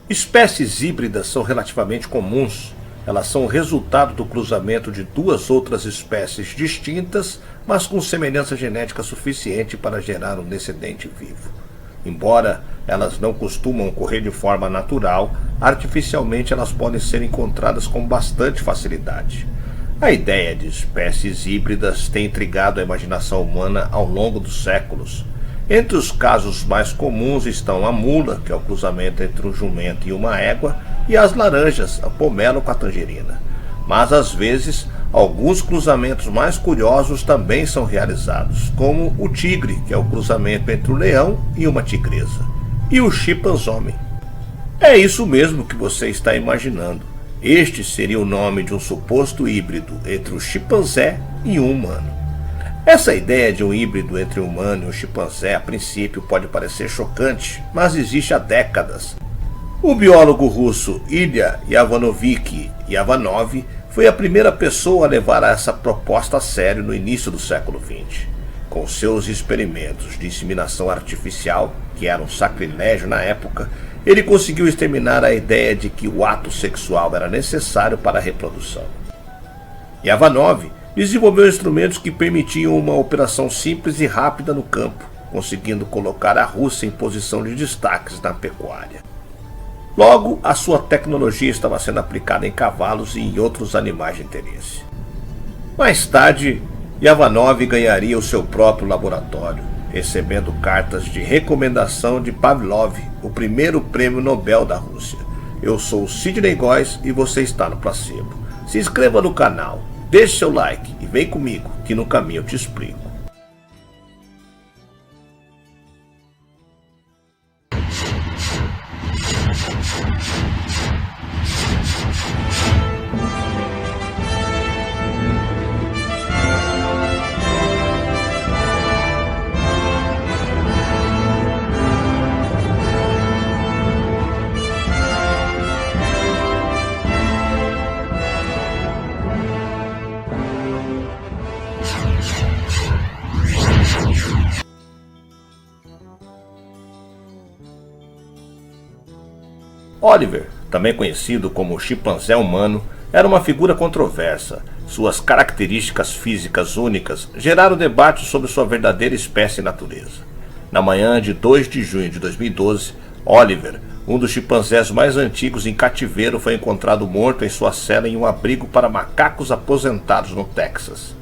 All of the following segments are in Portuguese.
Espécies híbridas são relativamente comuns. Elas são o resultado do cruzamento de duas outras espécies distintas, mas com semelhança genética suficiente para gerar um descendente vivo. Embora elas não costumam ocorrer de forma natural, artificialmente elas podem ser encontradas com bastante facilidade. A ideia de espécies híbridas tem intrigado a imaginação humana ao longo dos séculos. Entre os casos mais comuns estão a mula, que é o cruzamento entre um jumento e uma égua, e as laranjas, a pomelo com a tangerina. Mas às vezes, alguns cruzamentos mais curiosos também são realizados, como o tigre, que é o cruzamento entre um leão e uma tigresa, e o chimpanzé. É isso mesmo que você está imaginando. Este seria o nome de um suposto híbrido entre o chimpanzé e um humano. Essa ideia de um híbrido entre um humano e um chimpanzé a princípio pode parecer chocante, mas existe há décadas. O biólogo russo Ilya Ivanovich Ivanov foi a primeira pessoa a levar essa proposta a sério no início do século XX. Com seus experimentos de inseminação artificial, que era um sacrilégio na época, ele conseguiu exterminar a ideia de que o ato sexual era necessário para a reprodução. Ivanov desenvolveu instrumentos que permitiam uma operação simples e rápida no campo, conseguindo colocar a Rússia em posição de destaques na pecuária. Logo, a sua tecnologia estava sendo aplicada em cavalos e em outros animais de interesse. Mais tarde, Ivanov ganharia o seu próprio laboratório, recebendo cartas de recomendação de Pavlov, o primeiro prêmio Nobel da Rússia. Eu sou o Sidney Góes e você está no Placebo. Se inscreva no canal, deixe seu like e vem comigo que no caminho eu te explico. Oliver, também conhecido como o chimpanzé humano, era uma figura controversa. Suas características físicas únicas geraram debate sobre sua verdadeira espécie e natureza. Na manhã de 2 de junho de 2012, Oliver, um dos chimpanzés mais antigos em cativeiro, foi encontrado morto em sua cela em um abrigo para macacos aposentados no Texas.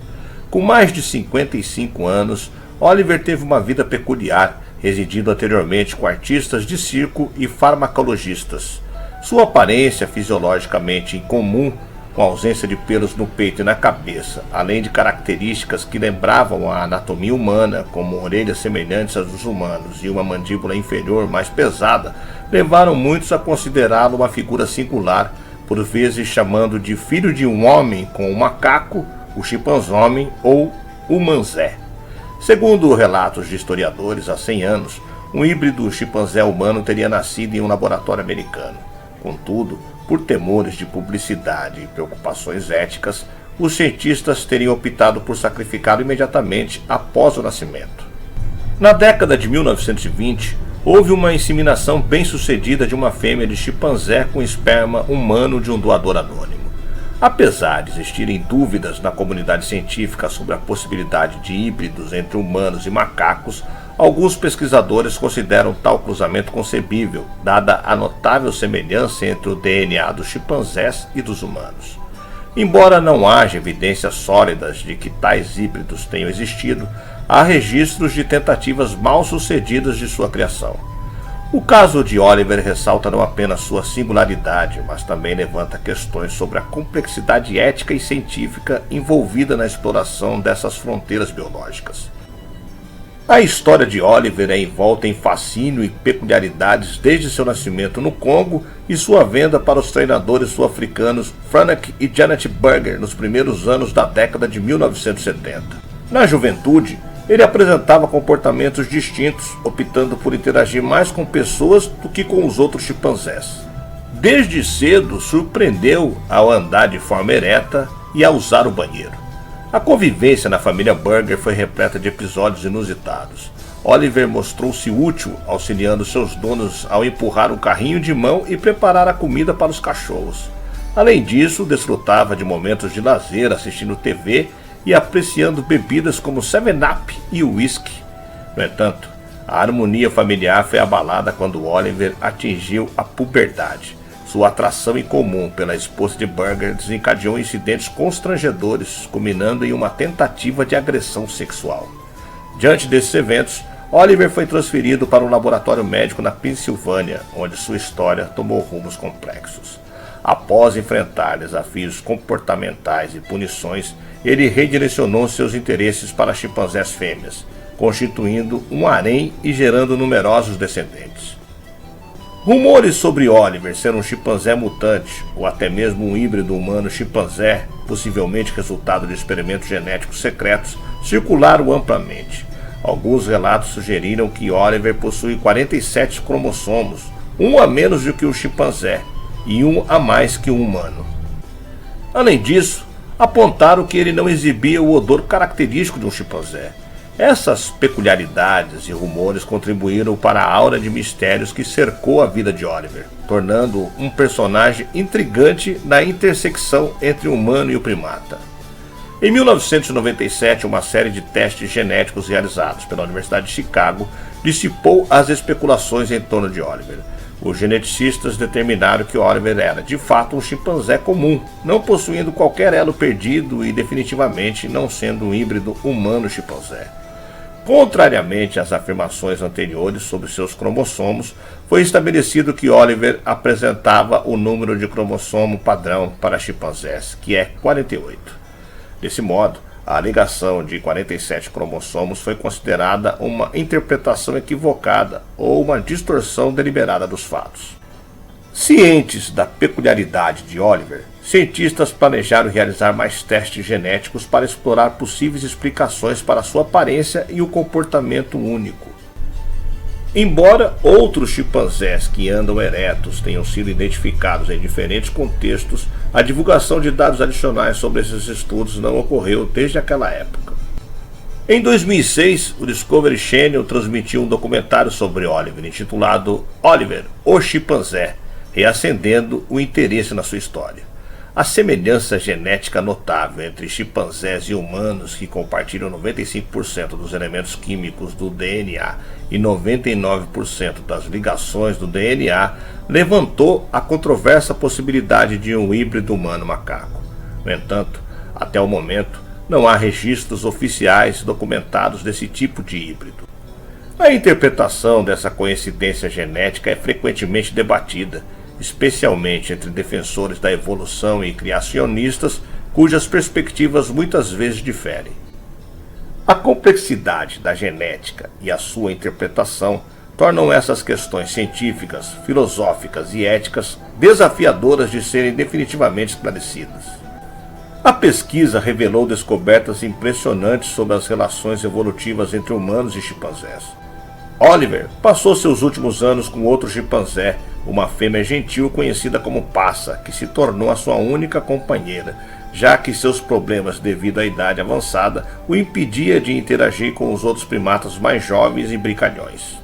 Com mais de 55 anos, Oliver teve uma vida peculiar, residindo anteriormente com artistas de circo e farmacologistas. Sua aparência fisiologicamente incomum, com ausência de pelos no peito e na cabeça, além de características que lembravam a anatomia humana, como orelhas semelhantes às dos humanos e uma mandíbula inferior mais pesada, levaram muitos a considerá-lo uma figura singular, por vezes chamando de filho de um homem com um macaco, o chimpanzé ou o manzé. Segundo relatos de historiadores, há 100 anos, um híbrido chimpanzé humano teria nascido em um laboratório americano. Contudo, por temores de publicidade e preocupações éticas, os cientistas teriam optado por sacrificá-lo imediatamente após o nascimento. Na década de 1920, houve uma inseminação bem-sucedida de uma fêmea de chimpanzé com esperma humano de um doador anônimo. Apesar de existirem dúvidas na comunidade científica sobre a possibilidade de híbridos entre humanos e macacos, alguns pesquisadores consideram tal cruzamento concebível, dada a notável semelhança entre o DNA dos chimpanzés e dos humanos. Embora não haja evidências sólidas de que tais híbridos tenham existido, há registros de tentativas mal-sucedidas de sua criação. O caso de Oliver ressalta não apenas sua singularidade, mas também levanta questões sobre a complexidade ética e científica envolvida na exploração dessas fronteiras biológicas. A história de Oliver é envolta em fascínio e peculiaridades desde seu nascimento no Congo e sua venda para os treinadores sul-africanos Franek e Janet Berger nos primeiros anos da década de 1970. Na juventude, ele apresentava comportamentos distintos, optando por interagir mais com pessoas do que com os outros chimpanzés. Desde cedo, surpreendeu ao andar de forma ereta e a usar o banheiro. A convivência na família Burger foi repleta de episódios inusitados. Oliver mostrou-se útil, auxiliando seus donos ao empurrar um carrinho de mão e preparar a comida para os cachorros. Além disso, desfrutava de momentos de lazer assistindo TV e apreciando bebidas como 7-Up e whisky. No entanto, a harmonia familiar foi abalada quando Oliver atingiu a puberdade. Sua atração incomum pela esposa de Burger desencadeou incidentes constrangedores, culminando em uma tentativa de agressão sexual. Diante desses eventos, Oliver foi transferido para um laboratório médico na Pensilvânia, onde sua história tomou rumos complexos. Após enfrentar desafios comportamentais e punições, ele redirecionou seus interesses para chimpanzés fêmeas, constituindo um harém e gerando numerosos descendentes. Rumores sobre Oliver ser um chimpanzé mutante, ou até mesmo um híbrido humano-chimpanzé, possivelmente resultado de experimentos genéticos secretos, circularam amplamente. Alguns relatos sugeriram que Oliver possui 47 cromossomos, um a menos do que o chimpanzé e um a mais que o humano. Além disso, apontaram que ele não exibia o odor característico de um chimpanzé. Essas peculiaridades e rumores contribuíram para a aura de mistérios que cercou a vida de Oliver, tornando-o um personagem intrigante na intersecção entre o humano e o primata. Em 1997, uma série de testes genéticos realizados pela Universidade de Chicago dissipou as especulações em torno de Oliver. Os geneticistas determinaram que Oliver era, de fato, um chimpanzé comum, não possuindo qualquer elo perdido e definitivamente não sendo um híbrido humano-chimpanzé. Contrariamente às afirmações anteriores sobre seus cromossomos, foi estabelecido que Oliver apresentava o número de cromossomo padrão para chimpanzés, que é 48. Desse modo, a alegação de 47 cromossomos foi considerada uma interpretação equivocada ou uma distorção deliberada dos fatos. Cientes da peculiaridade de Oliver, cientistas planejaram realizar mais testes genéticos para explorar possíveis explicações para sua aparência e o comportamento único. Embora outros chimpanzés que andam eretos tenham sido identificados em diferentes contextos, a divulgação de dados adicionais sobre esses estudos não ocorreu desde aquela época. Em 2006, o Discovery Channel transmitiu um documentário sobre Oliver, intitulado Oliver, o Chimpanzé, reacendendo o interesse na sua história. A semelhança genética notável entre chimpanzés e humanos, que compartilham 95% dos elementos químicos do DNA e 99% das ligações do DNA, levantou a controversa possibilidade de um híbrido humano-macaco. No entanto, até o momento, não há registros oficiais documentados desse tipo de híbrido. A interpretação dessa coincidência genética é frequentemente debatida, especialmente entre defensores da evolução e criacionistas, cujas perspectivas muitas vezes diferem. A complexidade da genética e a sua interpretação tornam essas questões científicas, filosóficas e éticas desafiadoras de serem definitivamente esclarecidas. A pesquisa revelou descobertas impressionantes sobre as relações evolutivas entre humanos e chimpanzés. Oliver passou seus últimos anos com outro chimpanzé, uma fêmea gentil conhecida como Passa, que se tornou a sua única companheira, já que seus problemas devido à idade avançada o impedia de interagir com os outros primatas mais jovens e brincalhões.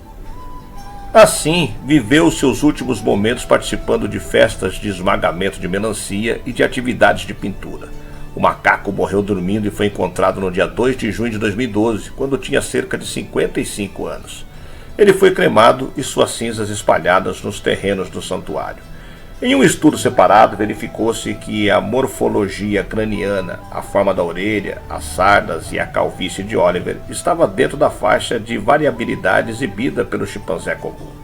Assim, viveu seus últimos momentos participando de festas de esmagamento de melancia e de atividades de pintura. O macaco morreu dormindo e foi encontrado no dia 2 de junho de 2012, quando tinha cerca de 55 anos. Ele foi cremado e suas cinzas espalhadas nos terrenos do santuário. Em um estudo separado, verificou-se que a morfologia craniana, a forma da orelha, as sardas e a calvície de Oliver estava dentro da faixa de variabilidade exibida pelo chimpanzé comum.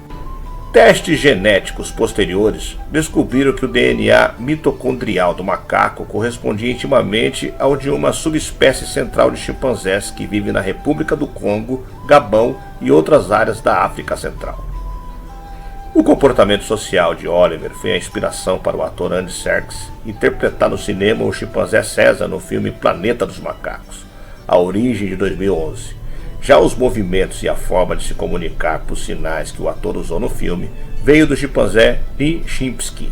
Testes genéticos posteriores descobriram que o DNA mitocondrial do macaco correspondia intimamente ao de uma subespécie central de chimpanzés que vive na República do Congo, Gabão e outras áreas da África Central. O comportamento social de Oliver foi a inspiração para o ator Andy Serkis interpretar no cinema o chimpanzé César no filme Planeta dos Macacos, A Origem, de 2011. Já os movimentos e a forma de se comunicar por sinais que o ator usou no filme veio do chimpanzé Lee Chimpsky.